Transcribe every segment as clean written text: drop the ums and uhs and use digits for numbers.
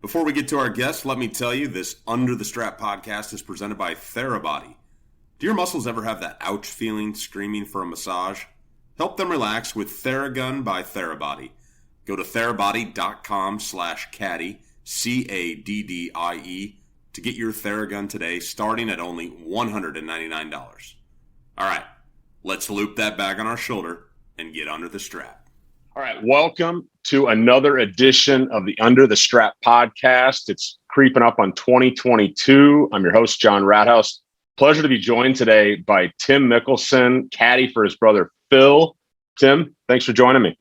Before we get to our guest, let me tell you this Under the Strap podcast is presented by Therabody. Do your muscles ever have that ouch feeling screaming for a massage? Help them relax with Theragun by Therabody. Go to therabody.com/caddy, CADDIE, to get your Theragun today, starting at only $199. All right, let's loop that bag on our shoulder and get under the strap. All right, welcome to another edition of the Under the Strap podcast. It's creeping up on 2022. I'm your host, Jon Rathouz. Pleasure to be joined today by Tim Mickelson, caddy for his brother, Phil. Tim, thanks for joining me.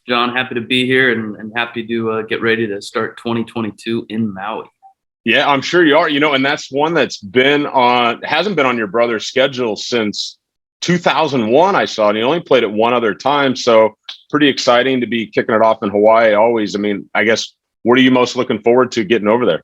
John, happy to be here and happy to get ready to start 2022 in Maui. Yeah, I'm sure you are. And that's one that's hasn't been on your brother's schedule since 2001, I saw, and he only played it one other time. So pretty exciting to be kicking it off in Hawaii always. I mean, I guess, what are you most looking forward to getting over there?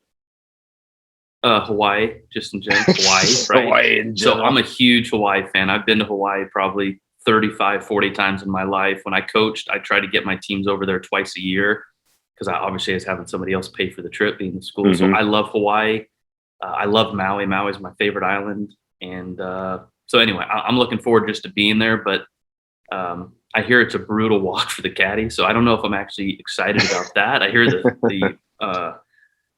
Hawaii, just in general. Hawaii, right? Hawaii in general. So I'm a huge Hawaii fan. I've been to Hawaii probably 35, 40 times in my life. When I coached, I tried to get my teams over there twice a year because I obviously was having somebody else pay for the trip being in school. Mm-hmm. So I love Hawaii. I love Maui. Maui is my favorite island. And so anyway, I'm looking forward just to being there. But I hear it's a brutal walk for the caddy. So I don't know if I'm actually excited about that. I hear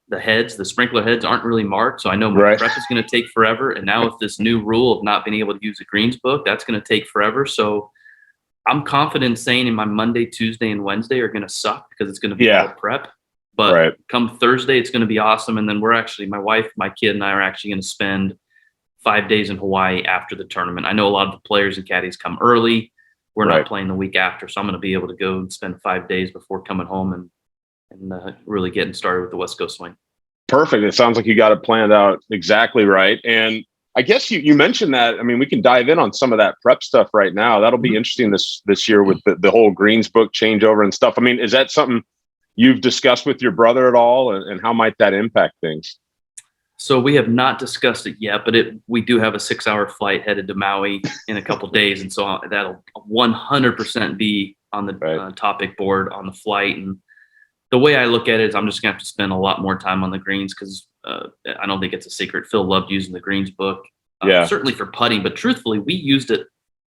the sprinkler heads aren't really marked. So I know my prep is going to take forever. And now with this new rule of not being able to use the greens book, that's going to take forever. So I'm confident saying in my Monday, Tuesday, and Wednesday are going to suck because it's going to be all prep. But come Thursday, it's going to be awesome. And then my wife, my kid, and I are actually going to spend 5 days in Hawaii after the tournament. I know a lot of the players and caddies come early. We're not playing the week after. So I'm going to be able to go and spend 5 days before coming home and really getting started with the West Coast swing. Perfect. It sounds like you got it planned out exactly right. And I guess you mentioned that. I mean, we can dive in on some of that prep stuff right now. That'll be interesting this year with the whole greens book changeover and stuff. I mean, is that something you've discussed with your brother at all? And how might that impact things? So we have not discussed it yet, but we do have a 6-hour flight headed to Maui in a couple days. And so that'll 100% be on the topic board on the flight. And the way I look at it is I'm just going to have to spend a lot more time on the greens because I don't think it's a secret. Phil loved using the greens book, certainly for putting. But truthfully, we used it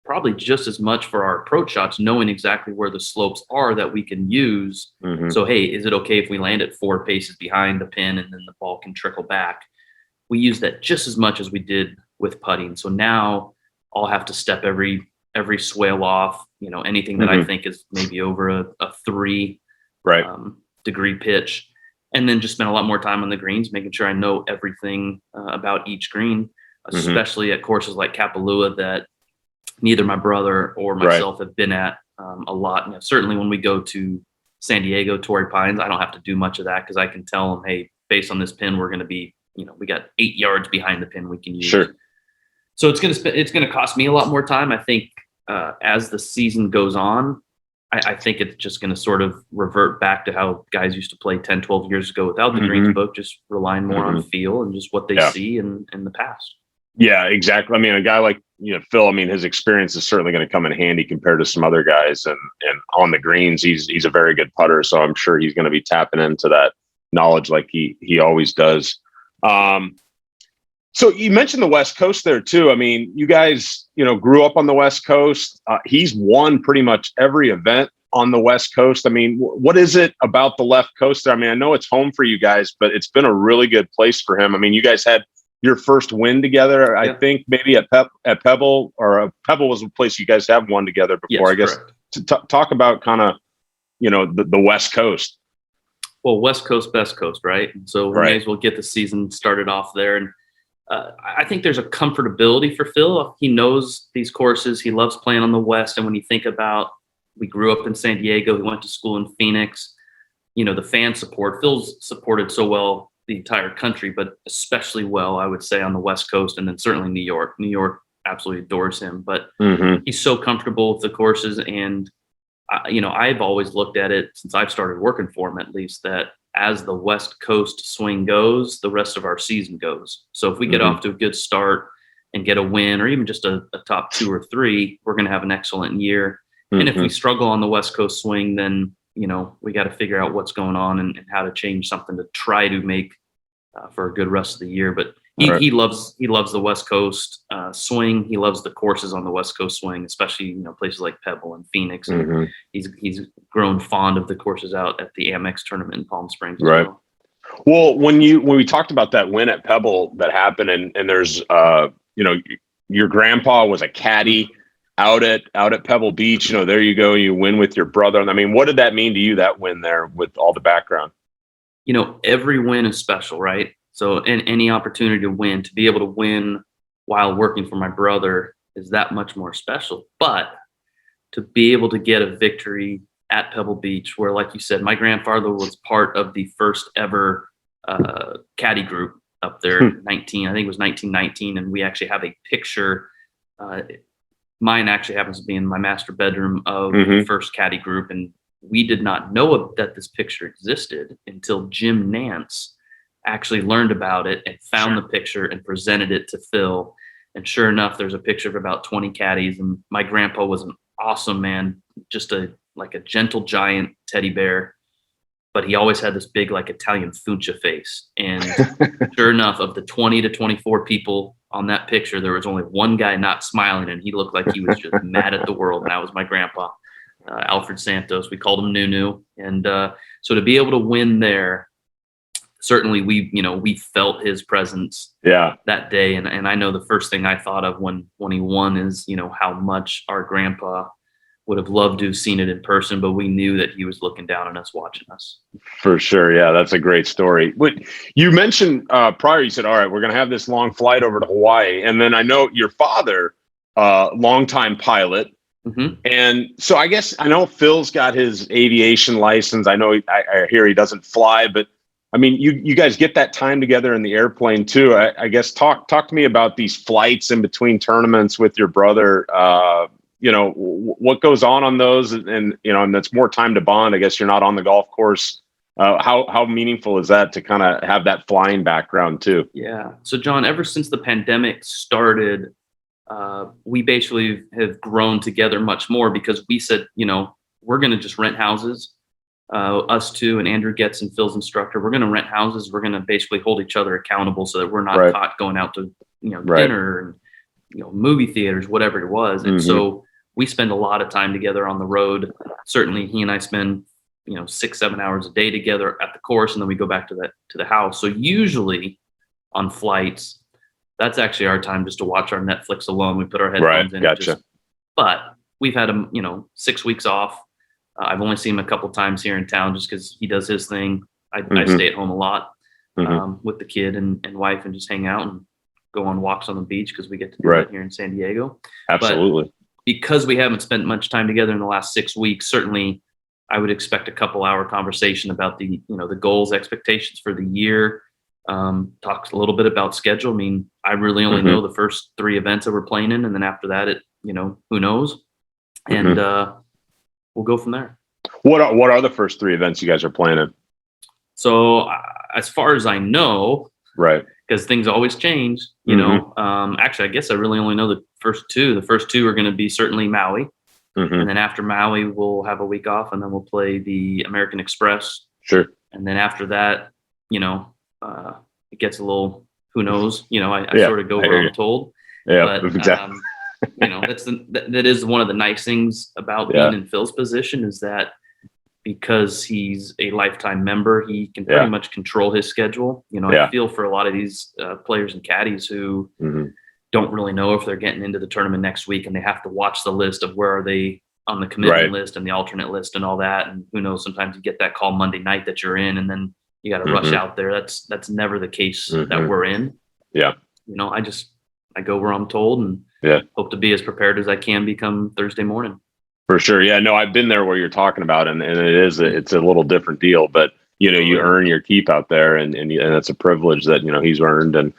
probably just as much for our approach shots, knowing exactly where the slopes are that we can use. Mm-hmm. So, hey, is it okay if we land at 4 paces behind the pin and then the ball can trickle back? We use that just as much as we did with putting. So now I'll have to step every swale off, anything that I think is maybe over a 3 degree pitch, and then just spend a lot more time on the greens, making sure I know everything about each green, especially at courses like Kapalua that neither my brother or myself have been at a lot. Certainly when we go to San Diego, Torrey Pines, I don't have to do much of that because I can tell them, hey, based on this pin, we're going to be, we got 8 yards behind the pin we can use. Sure. So it's going to cost me a lot more time. I think as the season goes on, I think it's just going to sort of revert back to how guys used to play 10, 12 years ago without the greens book, just relying more on feel and just what they see in the past. Yeah, exactly. I mean, a guy like Phil, I mean, his experience is certainly going to come in handy compared to some other guys. And on the greens, he's a very good putter. So I'm sure he's going to be tapping into that knowledge like he always does. So you mentioned the West Coast there too. I mean, you guys, grew up on the West Coast. He's won pretty much every event on the West Coast. I mean, what is it about the left coast there? I mean, I know it's home for you guys, but it's been a really good place for him. I mean, you guys had your first win together, I think maybe at Pebble, or Pebble was a place you guys have won together before. Yes, I guess to talk about kind of, the West Coast. Well, West Coast, best coast, right? And so we may as well get the season started off there. And I think there's a comfortability for Phil. He knows these courses. He loves playing on the West. And when you think about, we grew up in San Diego, he went to school in Phoenix, the fan support. Phil's supported so well the entire country, but especially well, I would say, on the West Coast, and then certainly New York. New York absolutely adores him, but he's so comfortable with the courses. And I've always looked at it since I've started working for him, at least, that as the West Coast swing goes, the rest of our season goes. So if we get off to a good start and get a win, or even just a top 2 or 3, we're going to have an excellent year. And if we struggle on the West Coast swing, then we got to figure out what's going on and how to change something to try to make for a good rest of the year. But he loves the West Coast swing. He loves the courses on the West Coast swing, especially places like Pebble and Phoenix. And he's grown fond of the courses out at the Amex tournament in Palm Springs. Right. Well, when we talked about that win at Pebble that happened, and there's your grandpa was a caddy out at Pebble Beach. There you go, you win with your brother. I mean, what did that mean to you, that win there, with all the background? Every win is special, right? So any opportunity to win, to be able to win while working for my brother, is that much more special. But to be able to get a victory at Pebble Beach, where, like you said, my grandfather was part of the first ever caddy group up there, I think it was 1919, and we actually have a picture. Mine actually happens to be in my master bedroom of the first caddy group, and we did not know that this picture existed until Jim Nance actually learned about it and found the picture and presented it to Phil. And sure enough, there's a picture of about 20 caddies, and my grandpa was an awesome man, just like a gentle giant teddy bear, but he always had this big, like, Italian Funcia face. And sure enough, of the 20 to 24 people on that picture, there was only one guy not smiling, and he looked like he was just mad at the world. And that was my grandpa, Alfred Santos. We called him Nunu. And so to be able to win there, certainly we felt his presence that day. And I know the first thing I thought of when he won is, how much our grandpa would have loved to have seen it in person, but we knew that he was looking down on us, watching us. For sure. Yeah, that's a great story. But you mentioned prior, you said, all right, we're going to have this long flight over to Hawaii. And then I know your father, longtime pilot. And so I know Phil's got his aviation license. I know I hear he doesn't fly, but I mean, you guys get that time together in the airplane too. I guess talk to me about these flights in between tournaments with your brother. What goes on those, and that's more time to bond. I guess you're not on the golf course. How meaningful is that to kind of have that flying background too? Yeah. So John, ever since the pandemic started, we basically have grown together much more, because we said, we're going to just rent houses. Us two and Andrew Getz and Phil's instructor, we're going to rent houses. We're going to basically hold each other accountable so that we're not caught going out to, dinner and, movie theaters, whatever it was. And so we spend a lot of time together on the road. Certainly he and I spend, 6-7 hours a day together at the course. And then we go back to the house. So usually on flights, that's actually our time just to watch our Netflix alone. We put our headphones in. Gotcha. But we've had him, 6 weeks off. I've only seen him a couple times here in town just because he does his thing. I stay at home a lot with the kid and wife and just hang out and go on walks on the beach because we get to do that here in San Diego. Absolutely. But because we haven't spent much time together in the last 6 weeks, certainly I would expect a couple-hour conversation about the goals, expectations for the year. Talks a little bit about schedule. I mean, I really only know the first 3 events that we're playing in, and then after that, who knows? And we'll go from there. What are the first 3 events you guys are playing in? So as far as I know, because things always change, actually, I guess I really only know the first 2. The first 2 are going to be certainly Maui. And then after Maui, we'll have a week off, and then we'll play the American Express. Sure. And then after that, it gets a little, who knows, I sort of go where I'm told. Yeah, but, exactly. That is one of the nice things about being in Phil's position, is that because he's a lifetime member, he can pretty much control his schedule. I feel for a lot of these players and caddies who don't really know if they're getting into the tournament next week, and they have to watch the list of where are they on the commitment list and the alternate list and all that. And who knows, sometimes you get that call Monday night that you're in, and then you got to rush out there. That's never the case that we're in. Yeah. I go where I'm told, and hope to be as prepared as I can become Thursday morning. For sure. Yeah, no, I've been there where you're talking about, and it's a little different deal, but you earn your keep out there, and it's a privilege that, he's earned. And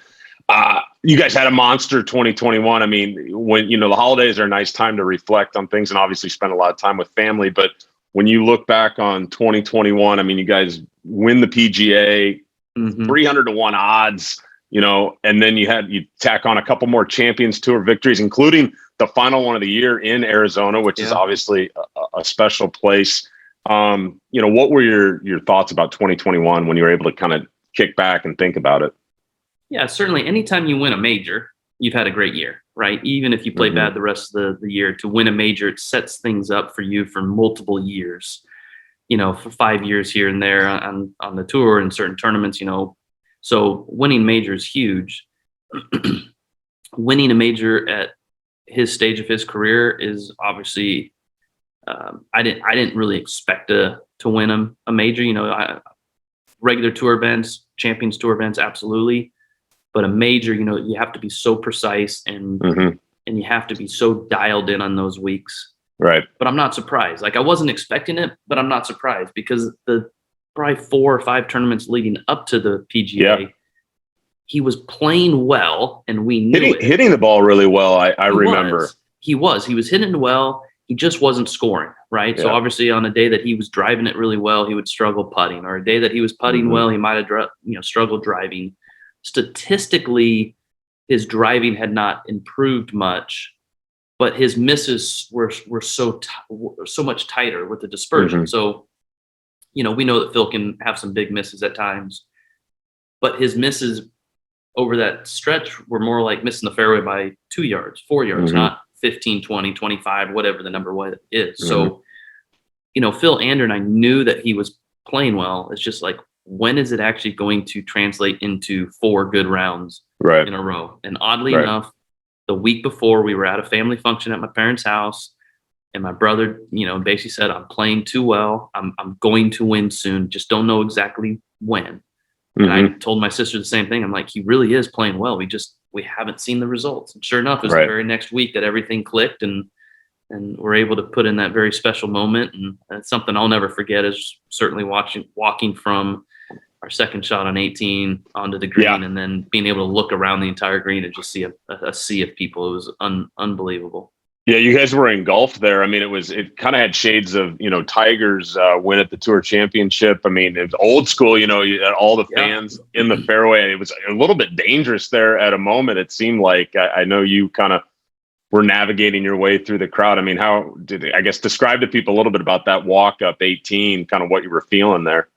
you guys had a monster 2021. I mean, when, the holidays are a nice time to reflect on things and obviously spend a lot of time with family. But when you look back on 2021, I mean, you guys win the PGA, 300-1 odds, and then you tack on a couple more Champions Tour victories, including the final one of the year in Arizona, which is obviously a special place. What were your thoughts about 2021 when you were able to kind of kick back and think about it? Yeah, certainly. Anytime you win a major, you've had a great year, right? Even if you play bad the rest of the year, to win a major, it sets things up for you for multiple years, for 5 years here and there on the tour and certain tournaments, So winning major is huge. Winning a major at his stage of his career is obviously, I didn't really expect to win a major, regular tour events, Champions Tour events, absolutely. But a major, you have to be so precise and you have to be so dialed in on those weeks. Right. But I'm not surprised. Like, I wasn't expecting it, but I'm not surprised because the probably 4 or 5 tournaments leading up to the PGA, he was playing well, and we knew hitting the ball really well. I remember he was hitting it well. He just wasn't scoring, right? Yeah. So obviously, on a day that he was driving it really well, he would struggle putting, or a day that he was putting well, he might have struggled driving. Statistically, his driving had not improved much, but his misses were so much tighter with the dispersion. So, we know that Phil can have some big misses at times, but his misses over that stretch were more like missing the fairway by 2 yards, 4 yards, not 15, 20, 25, whatever the number is. So, Phil Ander and I knew that he was playing well. It's just like, when is it actually going to translate into 4 good rounds in a row? And oddly enough, the week before, we were at a family function at my parents' house, and my brother, basically said, "I'm playing too well. I'm going to win soon. Just don't know exactly when." And I told my sister the same thing. I'm like, he really is playing well. We haven't seen the results. And sure enough, it was the very next week that everything clicked, and we're able to put in that very special moment. And that's something I'll never forget, is certainly walking from our second shot on 18 onto the green, and then being able to look around the entire green and just see a sea of people. It was unbelievable. Yeah, you guys were engulfed there. I mean, it kind of had shades of, Tiger's win at the Tour Championship. I mean, it was old school, you had all the fans in the fairway. It was a little bit dangerous there at a moment. It seemed like, I know you kind of were navigating your way through the crowd. I mean, describe to people a little bit about that walk up 18, kind of what you were feeling there.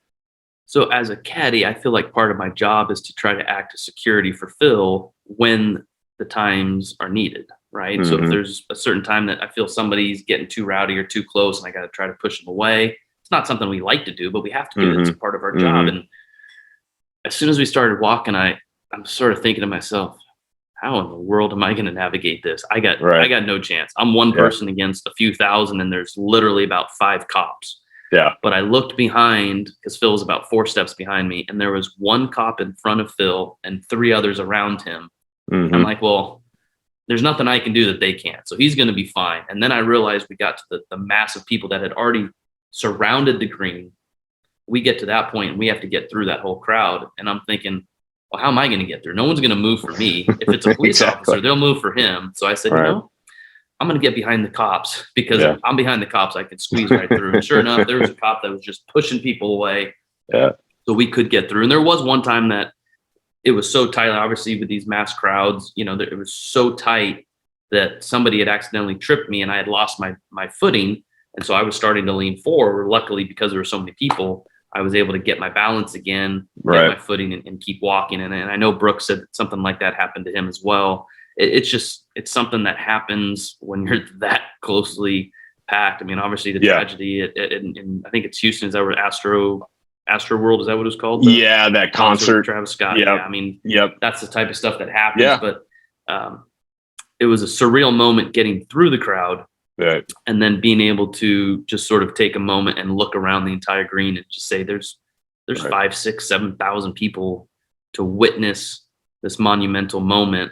So as a caddy, I feel like part of my job is to try to act as security for Phil when the times are needed, right? So if there's a certain time that I feel somebody's getting too rowdy or too close and I got to try to push them away, it's not something we like to do, but we have to do it. It's a part of our job. And as soon as we started walking, I'm sort of thinking to myself, how in the world am I going to navigate this? I got no chance. I'm one person against a few thousand, and there's literally about 5 cops. Yeah. But I looked behind, because Phil was about 4 steps behind me, and there was 1 cop in front of Phil and 3 others around him. I'm like, well, there's nothing I can do that they can't. So he's going to be fine. And then I realized we got to the mass of people that had already surrounded the green. We get to that point and we have to get through that whole crowd. And I'm thinking, well, how am I going to get through? No one's going to move for me. If it's a police officer, they'll move for him. So I said, I'm going to get behind the cops, because if I'm behind the cops, I can squeeze right through. And sure enough, there was a cop that was just pushing people away. Yeah. So we could get through. And there was one time that it was so tight, obviously with these mass crowds, it was so tight that somebody had accidentally tripped me and I had lost my footing. And so I was starting to lean forward. Luckily, because there were so many people, I was able to get my balance again, get my footing and keep walking. And I know Brooks said something like that happened to him as well. It's something that happens when you're that closely packed. I mean, obviously the tragedy in I think it's Houston, is that where Astro World, is that what it was called? That concert. Travis Scott. Yep. Yeah, I mean, that's the type of stuff that happens. Yeah. But it was a surreal moment getting through the crowd, and then being able to just sort of take a moment and look around the entire green and just say, there's 5, 6, 7,000 people to witness this monumental moment.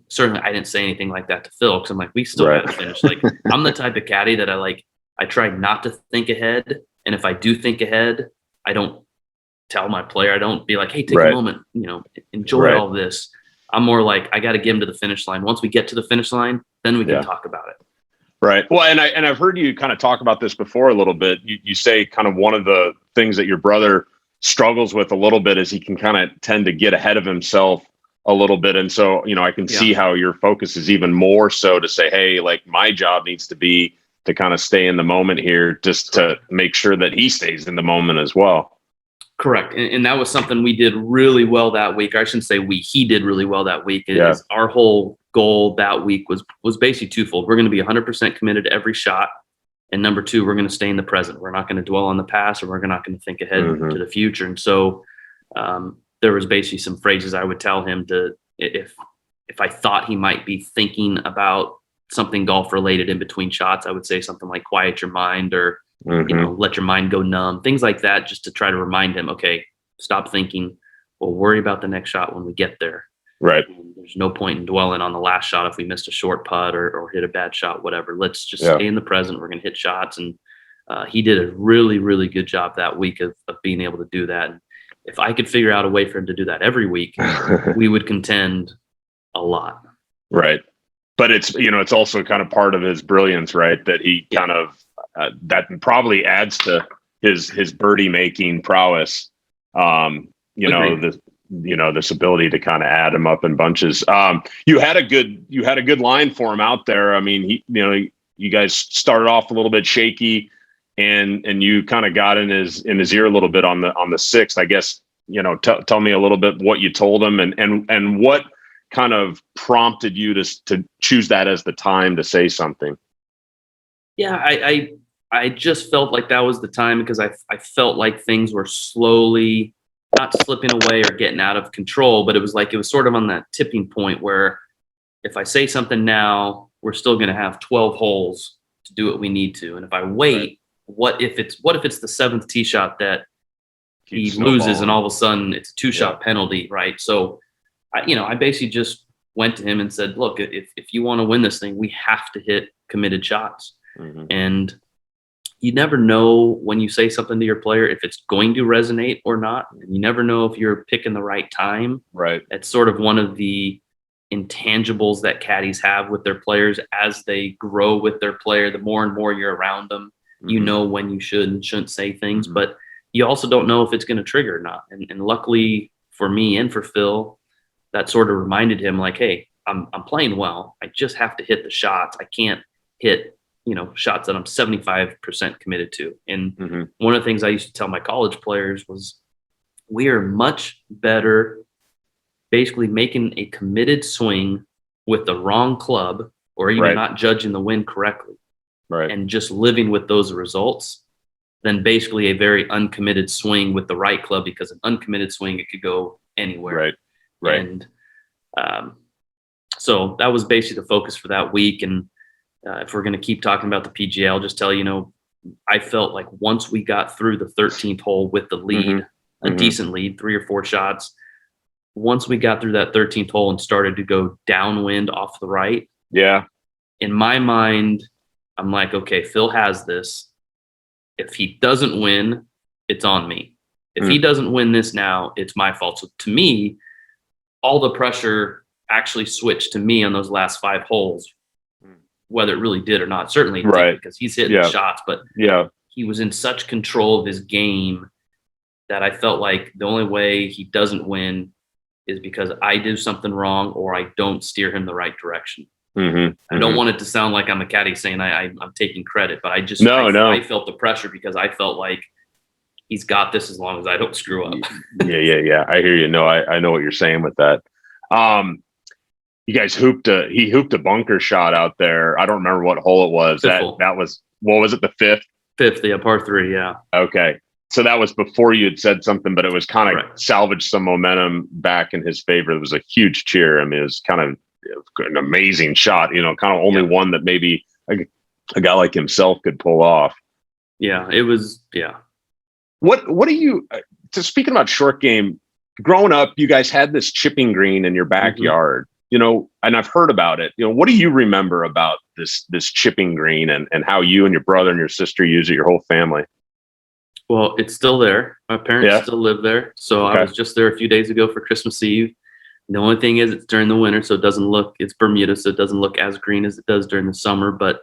Certainly, I didn't say anything like that to Phil, because I'm like, we still got to finish. Like, I'm the type of caddy that I try not to think ahead, and if I do think ahead, I don't tell my player. I don't be like, hey, take a moment, enjoy all this. I'm more like, I got to get him to the finish line. Once we get to the finish line, then we can talk about it. Right. Well, and I've heard you kind of talk about this before a little bit. You say kind of one of the things that your brother struggles with a little bit is he can kind of tend to get ahead of himself a little bit. And so, I can see how your focus is even more so to say, hey, like, my job needs to be to kind of stay in the moment here, just to make sure that he stays in the moment as well. Correct. And that was something we did really well that week. I shouldn't say he did really well that week. Our whole goal that week was basically twofold. We're going to be 100% committed to every shot. And number two, we're going to stay in the present. We're not going to dwell on the past, or we're not going to think ahead to the future. And so there was basically some phrases I would tell him to, if I thought he might be thinking about something golf related in between shots, I would say something like quiet your mind, or let your mind go numb, things like that, just to try to remind him, okay, stop thinking. We'll worry about the next shot when we get there. Right. And there's no point in dwelling on the last shot if we missed a short putt or hit a bad shot, whatever. Let's just stay in the present. We're going to hit shots. And he did a really, really good job that week of being able to do that. And if I could figure out a way for him to do that every week, we would contend a lot. Right. But it's also kind of part of his brilliance, right? That he kind of, that probably adds to his birdie making prowess. This ability to kind of add him up in bunches. You had a good line for him out there. I mean, you guys started off a little bit shaky, and you kind of got in his ear a little bit on the sixth. I guess, tell me a little bit what you told him, and what kind of prompted you to choose that as the time to say something. Yeah, I just felt like that was the time, because I felt like things were slowly not slipping away or getting out of control, but it was sort of on that tipping point where if I say something now, we're still going to have 12 holes to do what we need to. And if I wait, what if it's the seventh tee shot that he loses, and all of a sudden it's a 2-shot penalty, right? So I basically just went to him and said, look, if you want to win this thing, we have to hit committed shots. And you never know when you say something to your player if it's going to resonate or not. And you never know if you're picking the right time. Right. It's sort of one of the intangibles that caddies have with their players as they grow with their player. The more and more you're around them, you know when you should and shouldn't say things, but you also don't know if it's going to trigger or not. And luckily for me and for Phil, that sort of reminded him, like, hey, I'm playing well. I just have to hit the shots. I can't hit shots that I'm 75% committed to. And one of the things I used to tell my college players was, we are much better basically making a committed swing with the wrong club, or even not judging the wind correctly, and just living with those results, than basically a very uncommitted swing with the right club, because an uncommitted swing, it could go anywhere. Right. And so that was basically the focus for that week. And if we're going to keep talking about the PGA, I'll just tell you, I felt like once we got through the 13th hole with the lead, a decent lead, 3 or 4 shots, once we got through that 13th hole and started to go downwind off the right, in my mind, I'm like, okay, Phil has this. If he doesn't win, it's on me. If he doesn't win this now, it's my fault. So to me, all the pressure actually switched to me on those last 5 holes. Whether it really did or not, certainly it did, because he's hitting the shots, but he was in such control of his game that I felt like the only way he doesn't win is because I do something wrong, or I don't steer him the right direction. I don't want it to sound like I'm a caddy saying I'm taking credit, but I just I felt the pressure, because I felt like he's got this as long as I don't screw up. Yeah. I hear you. No, I know what you're saying with that. You guys he hooped a bunker shot out there. I don't remember what hole it was. That was, what was it? The fifth? Fifth, yeah, par 3, yeah. Okay. So that was before you had said something, but it was kind of salvaged some momentum back in his favor. It was a huge cheer. I mean, it was kind of an amazing shot, kind of only one that maybe a guy like himself could pull off. Yeah, it was, What do you, speaking about short game, growing up, you guys had this chipping green in your backyard. And I've heard about it. What do you remember about this chipping green, and how you and your brother and your sister use it, your whole family? Well, it's still there. My parents still live there. So I was just there a few days ago for Christmas Eve. The only thing is, it's during the winter, so it's Bermuda, so it doesn't look as green as it does during the summer. But,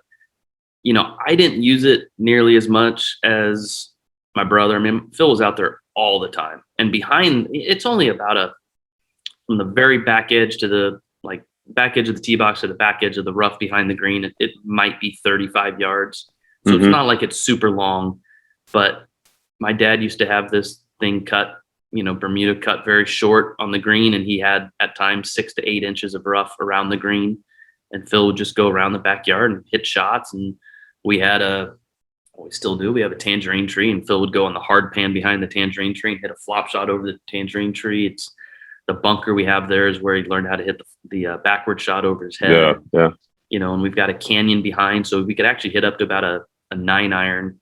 I didn't use it nearly as much as my brother. I mean, Phil was out there all the time. And behind, it's only about from the very back edge to the back edge of the tee box or the back edge of the rough behind the green, it might be 35 yards. So it's not like it's super long, but my dad used to have this thing cut, Bermuda cut very short on the green. And he had at times 6 to 8 inches of rough around the green. And Phil would just go around the backyard and hit shots. And we still do. We have a tangerine tree, and Phil would go on the hard pan behind the tangerine tree and hit a flop shot over the tangerine tree. It's the bunker we have there is where he learned how to hit the backward shot over his head. Yeah. And we've got a canyon behind, so we could actually hit up to about a 9-iron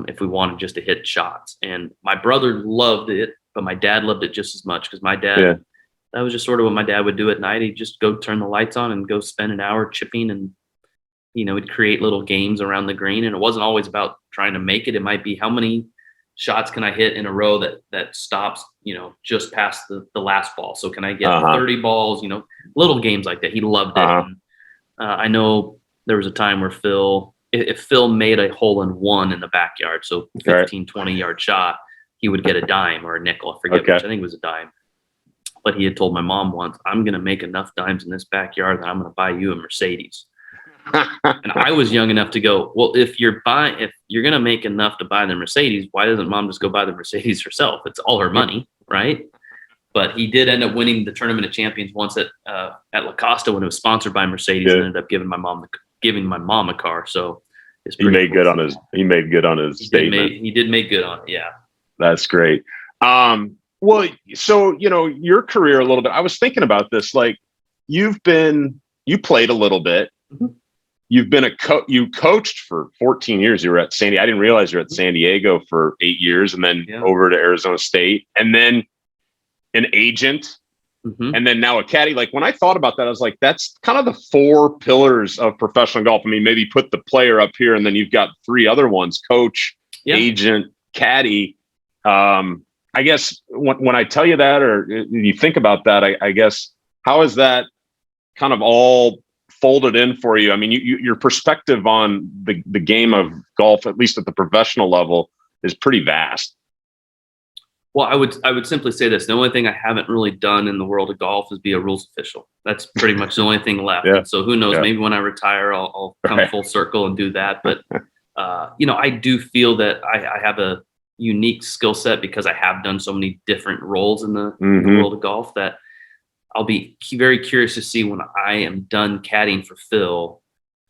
if we wanted just to hit shots. And my brother loved it, but my dad loved it just as much because my dad, that was just sort of what my dad would do at night. He'd just go turn the lights on and go spend an hour chipping, and he'd create little games around the green. And it wasn't always about trying to make it. It might be how many shots can I hit in a row that stops, just past the last ball. So can I get 30 balls, little games like that. He loved it. And, I know there was a time where if Phil made a hole in one in the backyard, so 15, 20 yard shot, he would get a dime or a nickel. I forget which. I think it was a dime. But he had told my mom once, I'm going to make enough dimes in this backyard that I'm going to buy you a Mercedes. And I was young enough to go, well, if you're going to make enough to buy the Mercedes, why doesn't mom just go buy the Mercedes herself? It's all her money, right? But he did end up winning the Tournament of Champions once at La Costa when it was sponsored by Mercedes, and ended up giving my mom a car. So he made good on his statement. He did make good on it. Yeah, that's great. Well, so your career a little bit. I was thinking about this. Like you played a little bit. Mm-hmm. You've been you coached for 14 years. You were at I didn't realize you were at San Diego for 8 years, and then over to Arizona State, and then an agent, and then now a caddy. Like when I thought about that, I was like, that's kind of the 4 pillars of professional golf. I mean, maybe put the player up here, and then you've got 3 other ones: coach, agent, caddy. I guess when I tell you that, or you think about that, I guess, how is that kind of all folded in for you? I mean, your perspective on the game of golf, at least at the professional level, is pretty vast. Well, I would simply say this: the only thing I haven't really done in the world of golf is be a rules official. That's pretty much the only thing left. And so who knows? Maybe when I retire, I'll come full circle and do that. But I do feel that I have a unique skill set because I have done so many different roles in the world of golf that I'll be very curious to see when I am done caddying for Phil,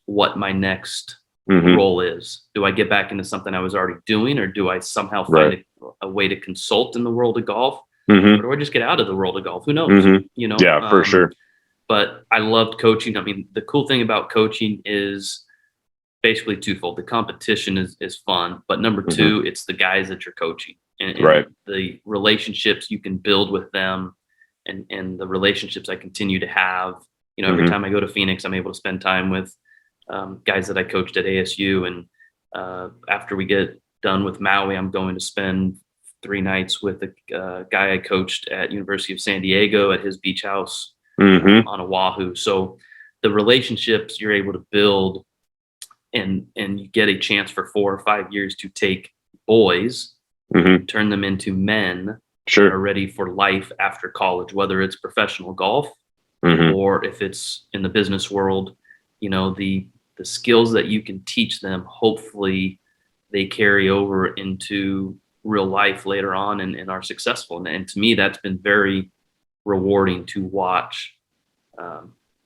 what my next role is. Do I get back into something I was already doing, or do I somehow find a way to consult in the world of golf, or do I just get out of the world of golf? Who knows? For sure. But I loved coaching. I mean, the cool thing about coaching is basically twofold. The competition is fun, but number 2, it's the guys that you're coaching and the relationships you can build with them. And the relationships I continue to have, every time I go to Phoenix, I'm able to spend time with guys that I coached at ASU. And after we get done with Maui, I'm going to spend 3 nights with a guy I coached at University of San Diego at his beach house on Oahu. So the relationships you're able to build, and you get a chance for 4 or 5 years to take boys, turn them into men, are ready for life after college, whether it's professional golf or if it's in the business world. The skills that you can teach them, hopefully they carry over into real life later on and are successful. And to me, that's been very rewarding to watch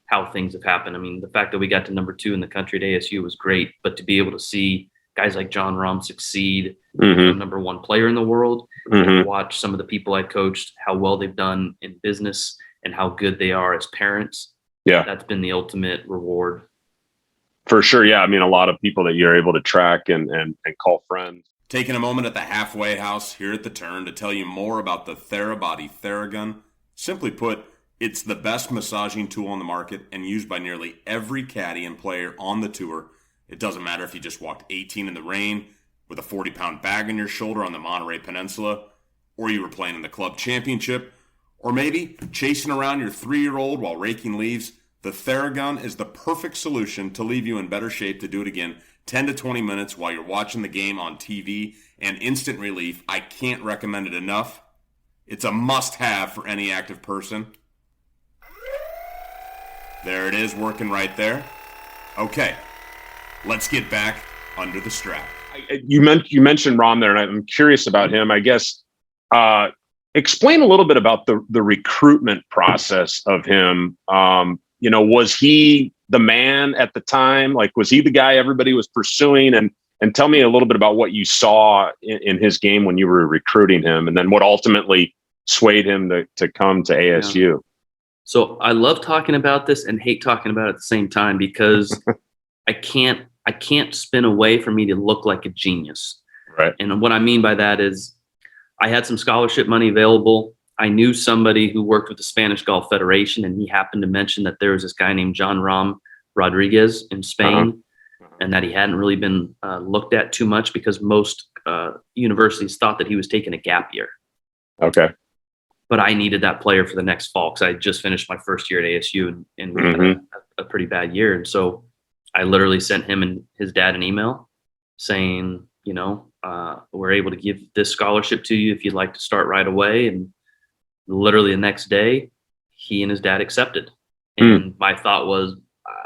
how things have happened. I mean, the fact that we got to number 2 in the country at ASU was great, but to be able to see guys like Jon Rahm succeed, number 1 player in the world, and watch some of the people I coached, how well they've done in business and how good they are as parents. Yeah. That's been the ultimate reward. For sure. Yeah. I mean, a lot of people that you're able to track and call friends. Taking a moment at the halfway house here at the Turn to tell you more about the Therabody Theragun. Simply put, it's the best massaging tool on the market and used by nearly every caddy and player on the tour. It doesn't matter if you just walked 18 in the rain with a 40-pound bag on your shoulder on the Monterey Peninsula, or you were playing in the club championship, or maybe chasing around your 3-year-old while raking leaves. The Theragun is the perfect solution to leave you in better shape to do it again 10 to 20 minutes while you're watching the game on TV, and instant relief. I can't recommend it enough. It's a must-have for any active person. There it is, working right there. Okay, let's get back under the strap. You mentioned Rahm there, and I'm curious about him. I guess explain a little bit about the recruitment process of him. Was he the man at the time? Like, was he the guy everybody was pursuing? And tell me a little bit about what you saw in his game when you were recruiting him, and then what ultimately swayed him to come to ASU. Yeah. So I love talking about this and hate talking about it at the same time because I can't spin a way for me to look like a genius. Right. And what I mean by that is I had some scholarship money available. I knew somebody who worked with the Spanish Golf Federation, and he happened to mention that there was this guy named Jon Rahm Rodriguez in Spain, and that he hadn't really been looked at too much because most universities thought that he was taking a gap year. Okay. But I needed that player for the next fall because I just finished my first year at ASU and we had a pretty bad year. And so I literally sent him and his dad an email saying, we're able to give this scholarship to you if you'd like to start right away. And literally the next day, he and his dad accepted. And my thought was,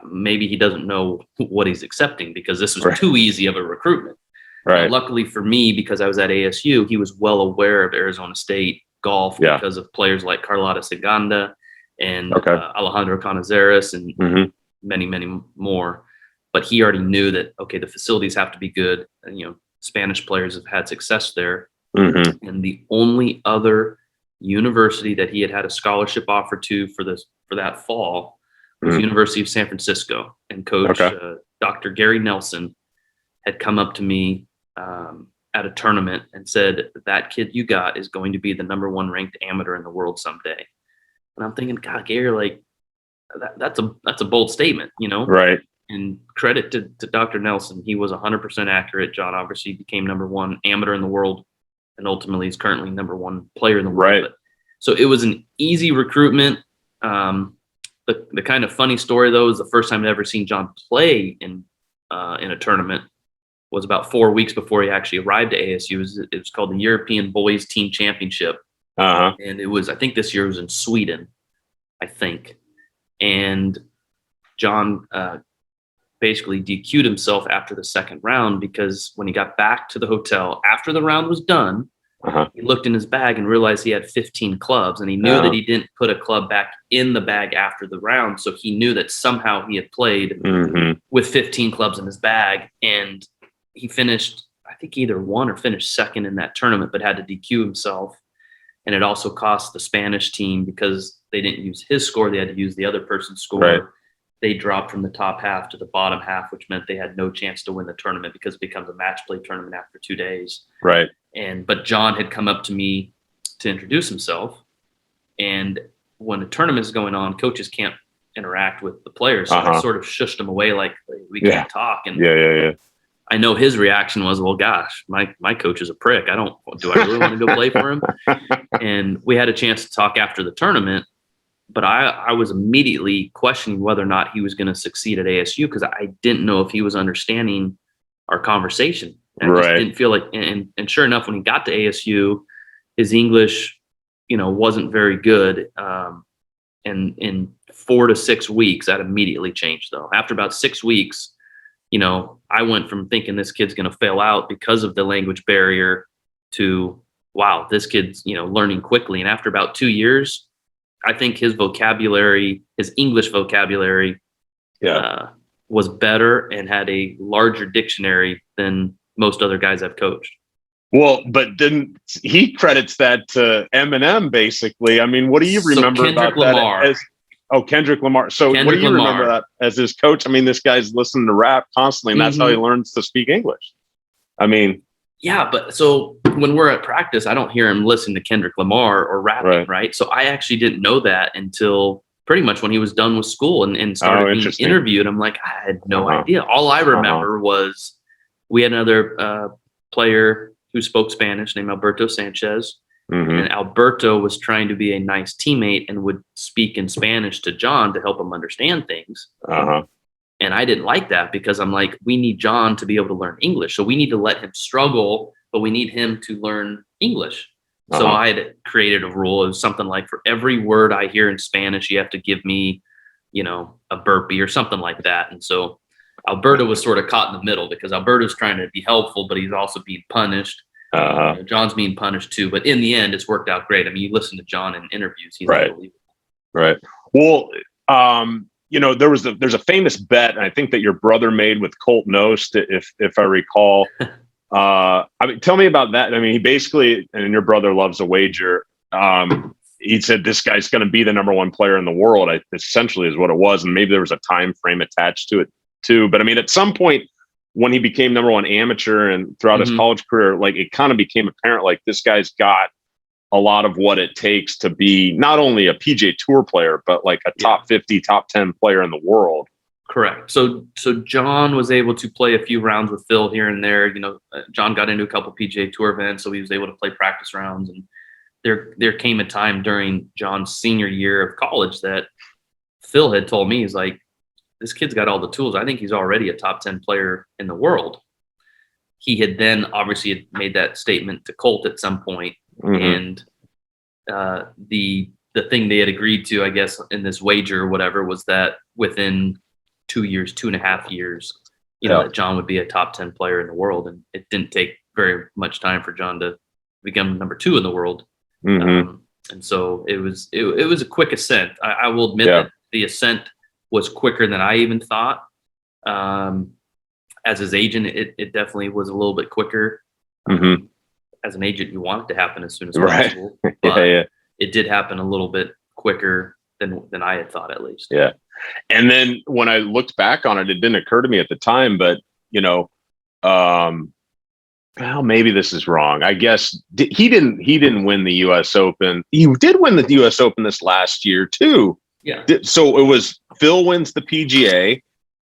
maybe he doesn't know what he's accepting because this was too easy of a recruitment. Right. Luckily for me, because I was at ASU, he was well aware of Arizona State golf because of players like Carlotta Segunda and Alejandro Canizares and many, many more. But he already knew that, okay, the facilities have to be good. And, Spanish players have had success there. And the only other university that he had a scholarship offer to for that fall was University of San Francisco. And coach Dr. Gary Nelson had come up to me at a tournament and said, that kid you got is going to be the number 1 ranked amateur in the world someday. And I'm thinking, God, Gary, like that's a bold statement, Right. And credit to Dr. Nelson. He was 100% accurate. John obviously became number 1 amateur in the world and ultimately is currently number 1 player in the world. Right. So it was an easy recruitment. The kind of funny story though is the first time I'd ever seen John play in a tournament was about 4 weeks before he actually arrived at ASU. It was called the European Boys Team Championship. And it was, I think this year was in Sweden, I think. And John basically DQ'd himself after the second round because when he got back to the hotel after the round was done, he looked in his bag and realized he had 15 clubs, and he knew that he didn't put a club back in the bag after the round. So he knew that somehow he had played with 15 clubs in his bag, and he finished, I think either won or finished second in that tournament, but had to DQ himself. And it also cost the Spanish team because they didn't use his score. They had to use the other person's score. Right. They dropped from the top half to the bottom half, which meant they had no chance to win the tournament because it becomes a match play tournament after 2 days. Right. But John had come up to me to introduce himself. And when the tournament is going on, coaches can't interact with the players. So I sort of shushed him away like we can't talk. And I know his reaction was, well, gosh, my coach is a prick. Do I really want to go play for him? And we had a chance to talk after the tournament, but I was immediately questioning whether or not he was going to succeed at ASU because I didn't know if he was understanding our conversation. I just didn't feel like, and sure enough, when he got to ASU, his English, wasn't very good. And in 4 to 6 weeks, that immediately changed though. After about 6 weeks, I went from thinking this kid's going to fail out because of the language barrier to, wow, this kid's, learning quickly. And after about 2 years, I think his English vocabulary was better and had a larger dictionary than most other guys I've coached. Well, but then he credits that to Eminem, basically. I mean, what do you remember about Lamar. that? Kendrick Lamar. So what do you remember that as his coach? I mean, this guy's listening to rap constantly, and that's how he learns to speak English. I mean. Yeah, but so when we're at practice, I don't hear him listen to Kendrick Lamar or rapping, right? So I actually didn't know that until pretty much when he was done with school and started being interviewed. I'm like, I had no idea. All I remember was we had another player who spoke Spanish named Alberto Sanchez. And Alberto was trying to be a nice teammate and would speak in Spanish to John to help him understand things. And I didn't like that because I'm like, we need John to be able to learn English. So we need to let him struggle, but we need him to learn English. So I had created a rule. It was something like for every word I hear in Spanish, you have to give me a burpee or something like that. And so Alberto was sort of caught in the middle because Alberto's trying to be helpful, but he's also being punished. John's being punished too. But in the end, it's worked out great. I mean, you listen to Jon in interviews. He's unbelievable. Right. Well, there's a famous bet, and I think that your brother made with Colt Knost, if I recall. Tell me about that. I mean, he basically, and your brother loves a wager. He said this guy's going to be the number one player in the world. Essentially, is what it was, and maybe there was a time frame attached to it too. But I mean, at some point, when he became number one amateur and throughout his college career, like it kind of became apparent, like this guy's got a lot of what it takes to be not only a PGA Tour player, but like a top 50, top 10 player in the world. Correct. So Jon was able to play a few rounds with Phil here and there. Jon got into a couple PGA Tour events, so he was able to play practice rounds. And there came a time during Jon's senior year of college that Phil had told me, he's like, this kid's got all the tools. I think he's already a top 10 player in the world. He had then obviously made that statement to Colt at some point. And the thing they had agreed to, I guess, in this wager or whatever, was that within 2.5 years, that Jon would be a top 10 player in the world. And it didn't take very much time for Jon to become number 2 in the world. And so it was a quick ascent. I will admit that the ascent was quicker than I even thought. As his agent, it definitely was a little bit quicker. As an agent, you want it to happen as soon as possible. But it did happen a little bit quicker than I had thought, at least. Yeah. And then when I looked back on it, it didn't occur to me at the time, but well, maybe this is wrong. I guess he didn't win the U.S. Open. He did win the U.S. Open this last year too. Yeah. So it was Phil wins the PGA,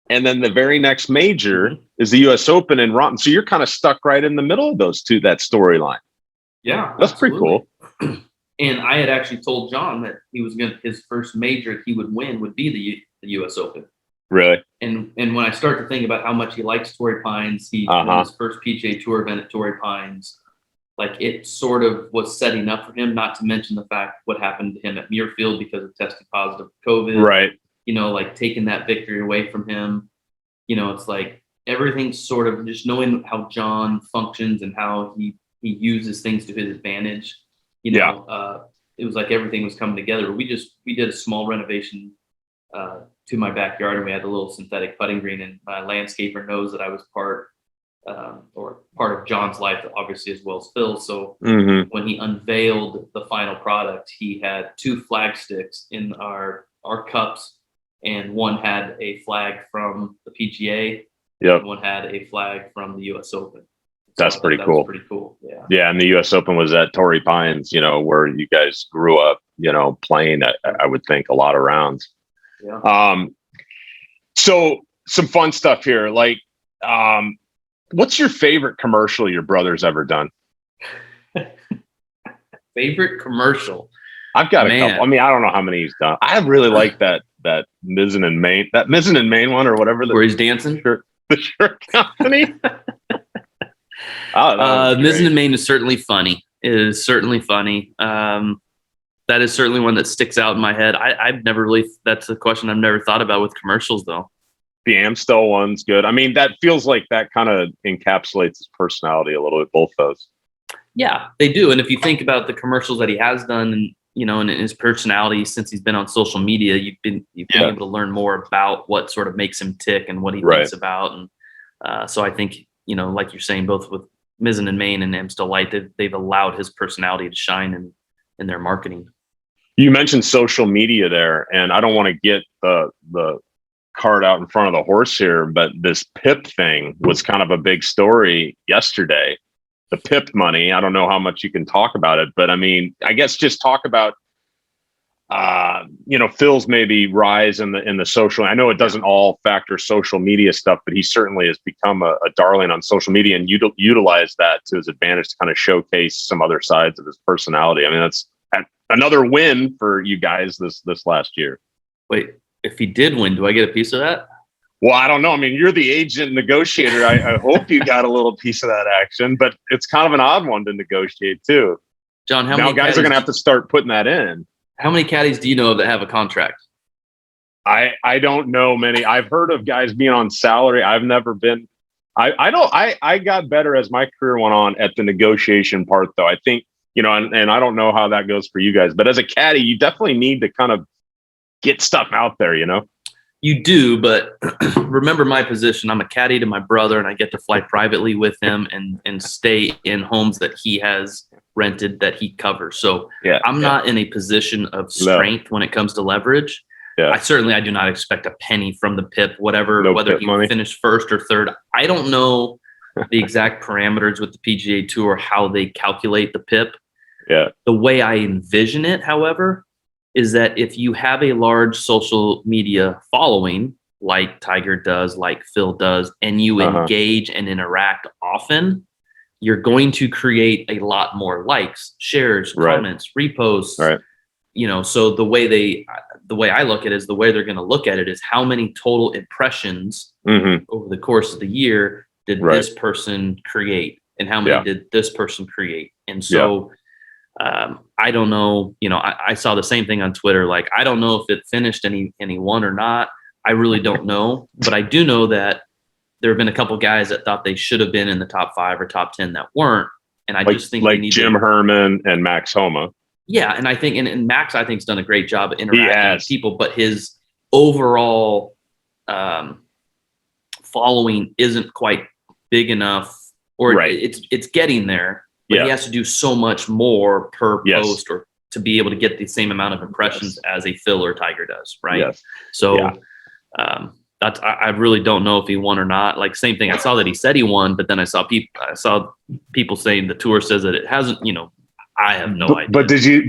and then the very next major is the U.S. Open in Rahm. So you're kind of stuck right in the middle of those two, that storyline. Yeah, that's absolutely pretty cool. And I had actually told Jon that his first major he would win would be the U.S. Open. Really? And when I start to think about how much he likes Torrey Pines, he won his first PGA Tour event at Torrey Pines. Like, it sort of was setting up for him, not to mention the fact what happened to him at Muirfield because of testing positive for COVID. Right. Like taking that victory away from him. It's like everything's sort of just knowing how Jon functions and how he uses things to his advantage. It was like everything was coming together. We did a small renovation to my backyard, and we had a little synthetic putting green, and my landscaper knows that I was part of Jon's life, obviously, as well as Phil. So when he unveiled the final product, he had 2 flag sticks in our cups, and one had a flag from the PGA, and one had a flag from the U.S. Open. So That's pretty cool. Was pretty cool. Yeah. Yeah. And the U.S. Open was at Torrey Pines, where you guys grew up, playing, I would think, a lot of rounds. Yeah. So some fun stuff here. Like, what's your favorite commercial your brother's ever done? Favorite commercial? I've got a couple. I mean, I don't know how many he's done. I really like that Mizzen and Main one, or whatever. Where he's dancing? The shirt company. Mizzen and Main is certainly funny. It is certainly funny. That is certainly one that sticks out in my head. I've never really, that's a question I've never thought about with commercials, though. The Amstel one's good. I mean, that feels like that kind of encapsulates his personality a little bit, both those. Yeah, they do. And if you think about the commercials that he has done, and and his personality since he's been on social media, you've been able to learn more about what sort of makes him tick and what he thinks about. And so I think, like you're saying, both with Mizzen and Main and Amstel Light, they've allowed his personality to shine in their marketing. You mentioned social media there, and I don't want to get the cart out in front of the horse here, but this PIP thing was kind of a big story yesterday. The PIP money, I don't know how much you can talk about it, but I mean, I guess just talk about, Phil's maybe rise in the social. I know it doesn't all factor social media stuff, but he certainly has become a darling on social media and utilize that to his advantage to kind of showcase some other sides of his personality. I mean, that's another win for you guys this last year. Wait, if he did win, do I get a piece of that? Well, I don't know. I mean, you're the agent negotiator. I hope you got a little piece of that action, but it's kind of an odd one to negotiate too. John, how many guys are going to have to start putting that in? How many caddies do you know that have a contract? I don't know many. I've heard of guys being on salary. I've never been. I got better as my career went on at the negotiation part, though. I think, and I don't know how that goes for you guys, but as a caddy, you definitely need to kind of get stuff out there, You do, but remember my position. I'm a caddy to my brother, and I get to fly privately with him and stay in homes that he has rented that he covers. So I'm not in a position of strength when it comes to leverage. Yeah. I do not expect a penny from the PIP, whether he finished first or third. I don't know the exact parameters with the PGA Tour, how they calculate the PIP. Yeah. The way I envision it, however, is that if you have a large social media following, like Tiger does, like Phil does, and you engage and interact often, you're going to create a lot more likes, shares, comments, reposts. Right. So the way I look at it is the way they're going to look at it is how many total impressions over the course of the year did this person create, and how many did this person create. And so I don't know, I saw the same thing on Twitter. Like, I don't know if it finished any one or not. I really don't know, but I do know that there have been a couple guys that thought they should have been in the top 5 or top 10 that weren't. And I just think like Jim Herman and Max Homa. Yeah. And I think, and Max, I think, has done a great job of interacting with people, but his overall following isn't quite big enough, or it's getting there. But he has to do so much more per post or to be able to get the same amount of impressions as a Phil or Tiger does. Right. Yes. So I really don't know if he won or not. Like, same thing. I saw that he said he won, but then I saw people saying the tour says that it hasn't, I have no idea.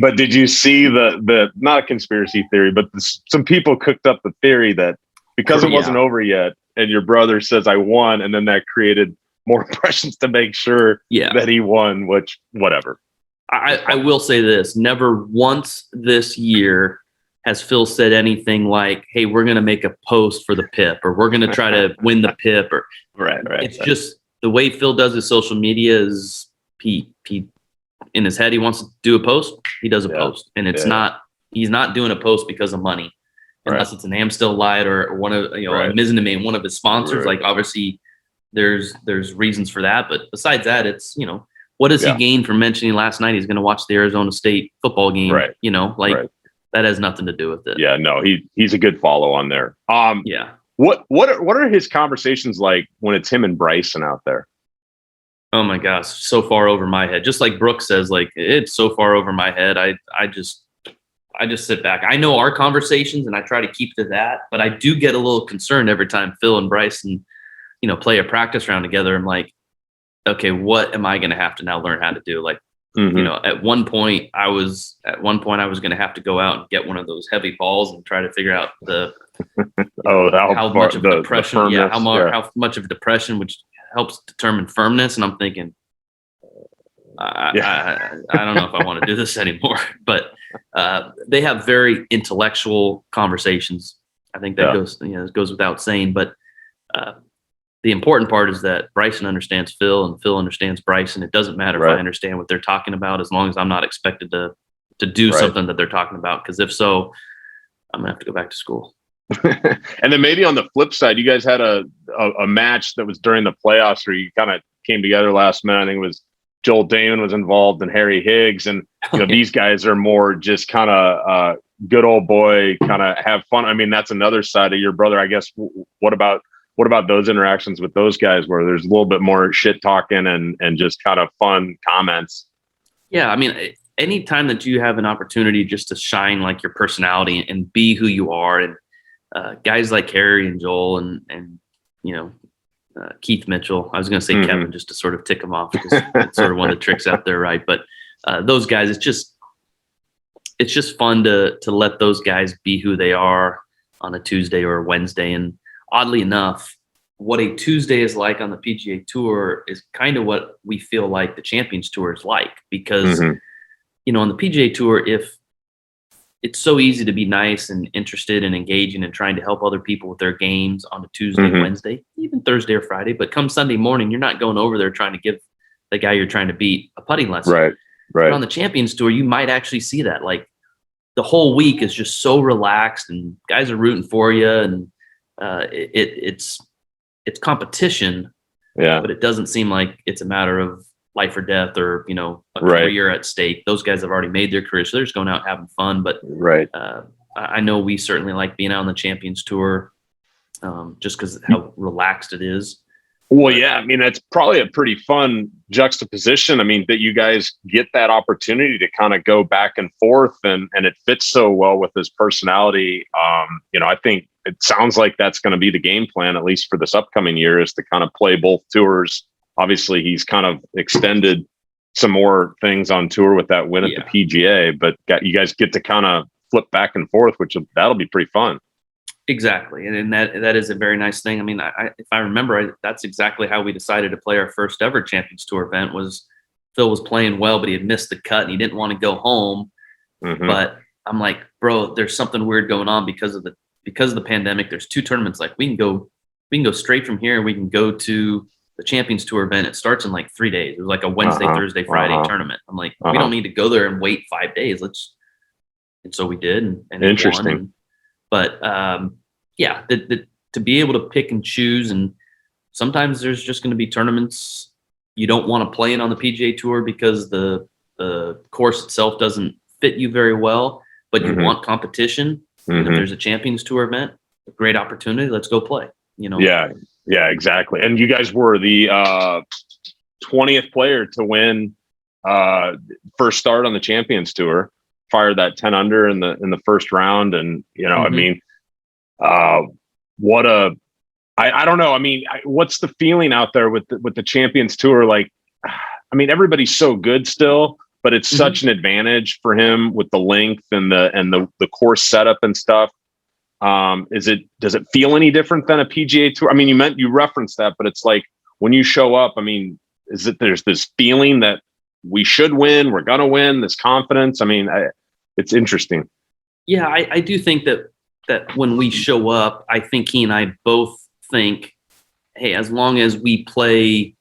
But did you see the not a conspiracy theory, but some people cooked up the theory that because it wasn't over yet and your brother says I won, and then that created more impressions to make sure that he won, which whatever. I will say this, never once this year has Phil said anything like, hey, we're going to make a post for the PIP, or we're going to try to win the PIP, or it's just the way Phil does his social media is he in his head, he wants to do a post. He does a post, and he's not doing a post because of money, unless it's an Amstel Light or one of, a Mizzen, one of his sponsors. Like, obviously there's reasons for that. But besides that, it's, what does he gain from mentioning last night he's going to watch the Arizona State football game? Right. That has nothing to do with it. Yeah, no, he's a good follow on there. What are his conversations like when it's him and Bryson out there? Oh my gosh, so far over my head. Just like Brooks says, like, it's so far over my head. I just sit back. I know our conversations and I try to keep to that, but I do get a little concerned every time Phil and Bryson, play a practice round together. I'm like, okay, what am I going to have to now learn how to do? Like, at one point I was going to have to go out and get one of those heavy balls and try to figure out how much of depression, how much of depression, which helps determine firmness. And I'm thinking, I don't know if I want to do this anymore, but they have very intellectual conversations. I think that goes without saying, but the important part is that Bryson understands Phil and Phil understands Bryson. It doesn't matter if I understand what they're talking about, as long as I'm not expected to do something that they're talking about. Because if so, I'm gonna have to go back to school. And then maybe on the flip side, you guys had a match that was during the playoffs where you kind of came together last minute. I think it was Joel Damon was involved and Harry Higgs, and these guys are more just kind of good old boy, kind of have fun. I mean, that's another side of your brother, I guess. What about those interactions with those guys where there's a little bit more shit talking and just kind of fun comments? Yeah, I mean, anytime that you have an opportunity just to shine like your personality and be who you are, and guys like Harry and Joel and Keith Mitchell, I was going to say Kevin just to sort of tick them off, because it's sort of one of the tricks out there, right? But those guys, it's just fun to let those guys be who they are on a Tuesday or a Wednesday. And oddly enough, what a Tuesday is like on the PGA Tour is kind of what we feel like the Champions Tour is like, because on the PGA Tour, if it's so easy to be nice and interested and engaging and trying to help other people with their games on a Tuesday, Wednesday, even Thursday or Friday, but come Sunday morning, you're not going over there trying to give the guy you're trying to beat a putting lesson. Right. But on the Champions Tour, you might actually see that. Like, the whole week is just so relaxed, and guys are rooting for you, and it's competition. Yeah. But it doesn't seem like it's a matter of life or death, or a Right. career at stake. Those guys have already made their career, so they're just going out having fun. But Right. I know we certainly like being out on the Champions Tour, just because how relaxed it is. Well, yeah, I mean, that's probably a pretty fun juxtaposition. I mean, that you guys get that opportunity to kind of go back and forth, and it fits so well with his personality. I think it sounds like that's going to be the game plan, at least for this upcoming year, is to kind of play both tours. Obviously, he's kind of extended some more things on tour with that win at the PGA, but you guys get to kind of flip back and forth, that'll be pretty fun. Exactly, and that is a very nice thing. I mean, if I remember, that's exactly how we decided to play our first ever Champions Tour event. Was Phil was playing well, but he had missed the cut and he didn't want to go home. Mm-hmm. But I'm like, bro, there's something weird going on because of the pandemic. There's 2 tournaments. Like we can go straight from here. We can go to the Champions Tour event. It starts in like 3 days. It was like a Wednesday, Thursday, Friday tournament. I'm like, we don't need to go there and wait 5 days. And so we did. And interesting. But to be able to pick and choose, and sometimes there's just going to be tournaments you don't want to play in on the PGA Tour because the course itself doesn't fit you very well, but you want competition. And if there's a Champions Tour event, a great opportunity, let's go play. Yeah, exactly. And you guys were the 20th player to win first start on the Champions Tour. Fired that 10 under in the first round, and I mean, I don't know. I mean, what's the feeling out there with the Champions Tour? Like, I mean, everybody's so good still, but it's such an advantage for him with the length and the course setup and stuff. Does it feel any different than a PGA Tour? I mean, you referenced that, but it's like when you show up, I mean, there's this feeling that we should win, we're gonna win, this confidence. I mean, it's interesting. Yeah, I do think that when we show up, I think he and I both think, hey, as long as we play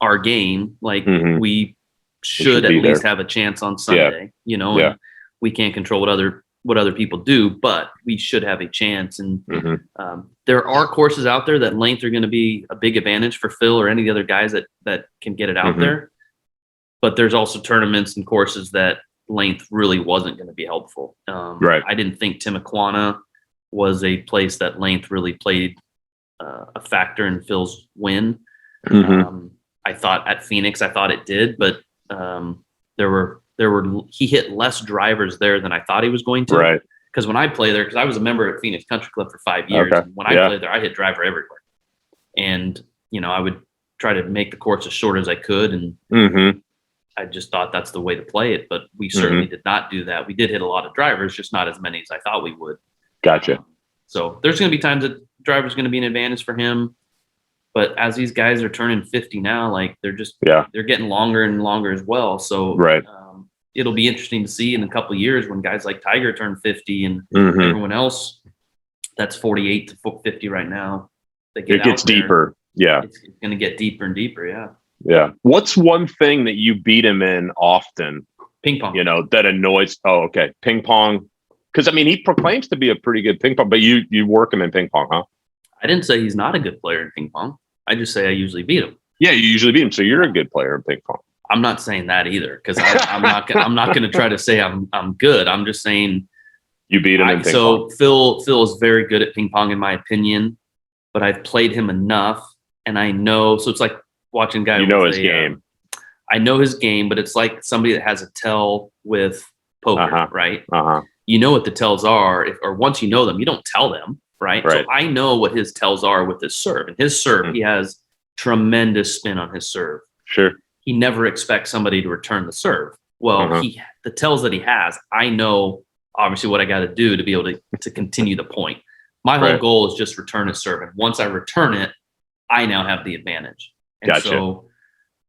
our game, like we should at least have a chance on Sunday. And we can't control what other people do, but we should have a chance. And there are courses out there that length are going to be a big advantage for Phil or any of the other guys that can get it out there. But there's also tournaments and courses that length really wasn't going to be helpful. Right. I didn't think Timuquana was a place that length really played a factor in Phil's win. I thought at Phoenix, it did, but he hit less drivers there than I thought he was going to. Right. Because when I play there, because I was a member at Phoenix Country Club for 5 years, and when I played there, I hit driver everywhere. And, I would try to make the course as short as I could. And I just thought that's the way to play it. But we certainly did not do that. We did hit a lot of drivers, just not as many as I thought we would. Gotcha. So there's going to be times that driver's going to be an advantage for him. But as these guys are turning 50 now, like they're getting longer and longer as well. So it'll be interesting to see in a couple of years when guys like Tiger turn 50 and everyone else that's 48 to 50 right now. It gets deeper. Yeah. It's going to get deeper and deeper. Yeah. Yeah. What's one thing that you beat him in often? Ping pong. That annoys. Oh, okay. Ping pong. Because I mean, he proclaims to be a pretty good ping pong, but you work him in ping pong, huh? I didn't say he's not a good player in ping pong. I just say I usually beat him. Yeah, you usually beat him, so you're a good player in ping pong. I'm not saying that either, because I'm not going to try to say I'm good. I'm just saying you beat him in ping pong. So Phil is very good at ping pong in my opinion, but I've played him enough, and I know. So it's like watching guys. His game. I know his game, but it's like somebody that has a tell with poker, right? You know what the tells are, or once you know them, you don't tell them, right? So I know what his tells are with his serve. And his serve, he has tremendous spin on his serve. Sure. He never expects somebody to return the serve. Well, the tells that he has, I know obviously what I got to do to be able to continue the point. My whole goal is just return his serve. And once I return it, I now have the advantage. And so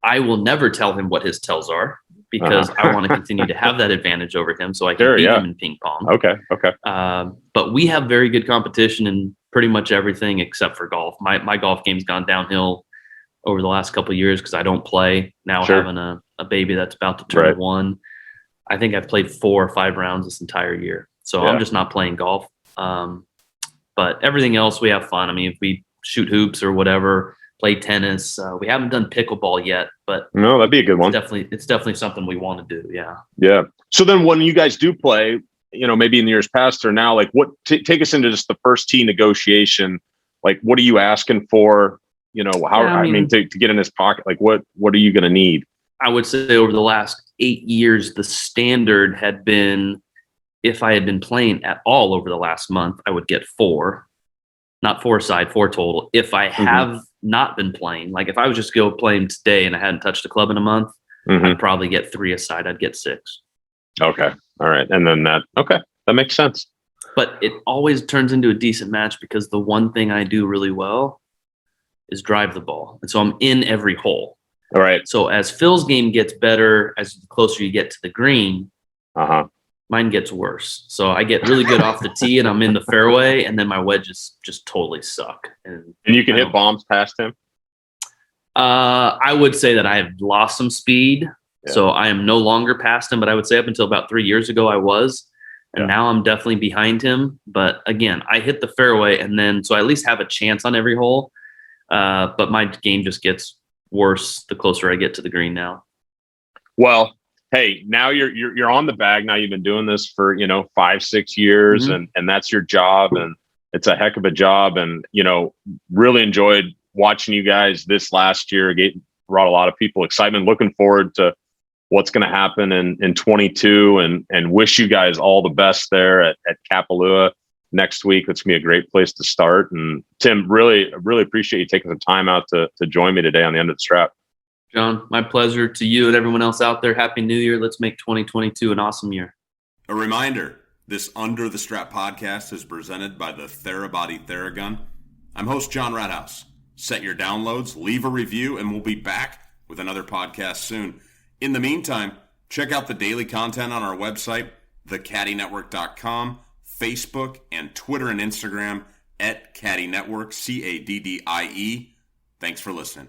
I will never tell him what his tells are, because I want to continue to have that advantage over him so I can beat him in ping pong. Okay. But we have very good competition in pretty much everything except for golf. My golf game's gone downhill over the last couple of years because I don't play. Now having a baby that's about to turn 1. I think I've played 4 or 5 rounds this entire year. So I'm just not playing golf. But everything else, we have fun. I mean, if we shoot hoops or whatever, play tennis. We haven't done pickleball yet, but no, that'd be a good one. It's definitely something we want to do. Yeah. Yeah. So then when you guys do play, maybe in the years past or now, like take us into just the first tee negotiation. Like, what are you asking for? I mean, to get in his pocket, like what are you going to need? I would say over the last 8 years, the standard had been, if I had been playing at all over the last month, I would get 4, not 4 aside, 4 total. If I have not been playing, like if I was just go playing today and I hadn't touched a club in a month, I'd probably get 3 aside. I'd get 6. Okay. All right. And then that makes sense. But it always turns into a decent match because the one thing I do really well is drive the ball. And so I'm in every hole. All right. So as Phil's game gets better, as the closer you get to the green, mine gets worse. So I get really good off the tee and I'm in the fairway, and then my wedges just totally suck. And you can hit bombs past him? I would say that I have lost some speed. Yeah. So I am no longer past him, but I would say up until about 3 years ago I was. And now I'm definitely behind him. But again, I hit the fairway, and then so I at least have a chance on every hole. But my game just gets worse the closer I get to the green now. Well, hey, now you're on the bag. Now you've been doing this for 5-6 years, and that's your job, and it's a heck of a job. And really enjoyed watching you guys this last year. Brought a lot of people excitement. Looking forward to what's going to happen in 22, and wish you guys all the best there at Kapalua next week. It's going to be a great place to start. And Tim, really appreciate you taking the time out to join me today on the End of the Strap. John, my pleasure. To you and everyone else out there, Happy New Year. Let's make 2022 an awesome year. A reminder, this Under the Strap podcast is presented by the Theragun. I'm host Jon Rathouz. Set your downloads, leave a review, and we'll be back with another podcast soon. In the meantime, check out the daily content on our website, thecaddynetwork.com, Facebook, and Twitter and Instagram @Caddie Network, CADDIE. Thanks for listening.